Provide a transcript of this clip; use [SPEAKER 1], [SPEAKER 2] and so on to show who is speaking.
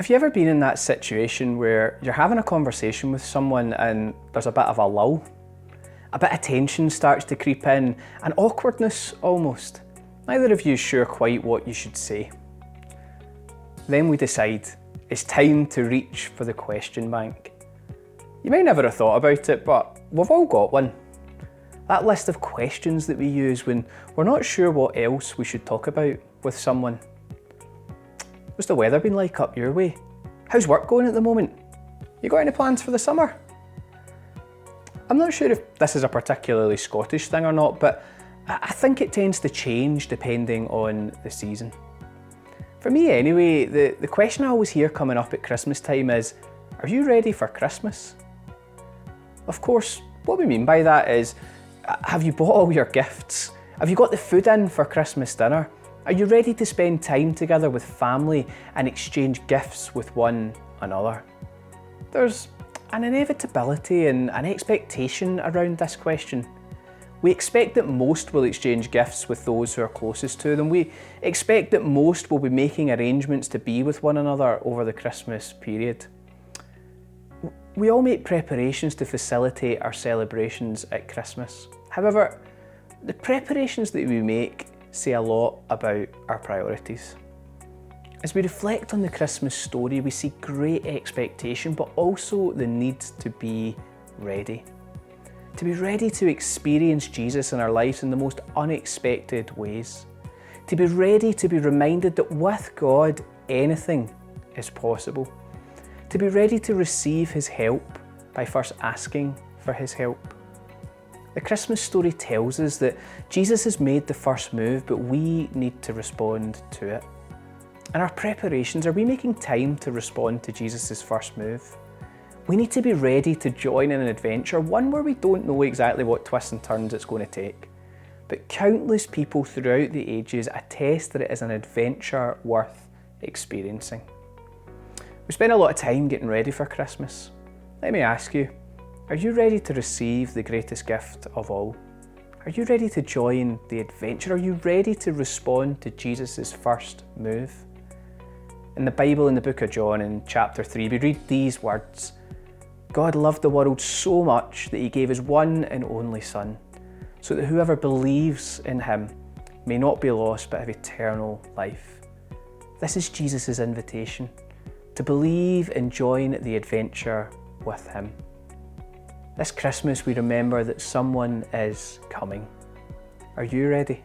[SPEAKER 1] Have you ever been in that situation where you're having a conversation with someone and there's a bit of a lull? A bit of tension starts to creep in, an awkwardness almost. Neither of you is sure quite what you should say. Then we decide it's time to reach for the question bank. You might never have thought about it, but we've all got one. That list of questions that we use when we're not sure what else we should talk about with someone. What's the weather been like up your way? How's work going at the moment? You got any plans for the summer? I'm not sure if this is a particularly Scottish thing or not, but I think it tends to change depending on the season. For me anyway, the question I always hear coming up at Christmas time is, are you ready for Christmas? Of course, what we mean by that is, have you bought all your gifts? Have you got the food in for Christmas dinner? Are you ready to spend time together with family and exchange gifts with one another? There's an inevitability and an expectation around this question. We expect that most will exchange gifts with those who are closest to them. We expect that most will be making arrangements to be with one another over the Christmas period. We all make preparations to facilitate our celebrations at Christmas. However, the preparations that we make say a lot about our priorities. As we reflect on the Christmas story, we see great expectation, but also the need to be ready. To be ready to experience Jesus in our lives in the most unexpected ways. To be ready to be reminded that with God, anything is possible. To be ready to receive His help by first asking for His help. The Christmas story tells us that Jesus has made the first move, but we need to respond to it. In our preparations, are we making time to respond to Jesus' first move? We need to be ready to join in an adventure, one where we don't know exactly what twists and turns it's going to take. But countless people throughout the ages attest that it is an adventure worth experiencing. We spend a lot of time getting ready for Christmas. Let me ask you, are you ready to receive the greatest gift of all? Are you ready to join the adventure? Are you ready to respond to Jesus' first move? In the Bible, in the book of John, in chapter 3, we read these words: God loved the world so much that He gave His one and only Son, so that whoever believes in Him may not be lost but have eternal life. This is Jesus' invitation, to believe and join the adventure with Him. This Christmas we remember that someone is coming. Are you ready?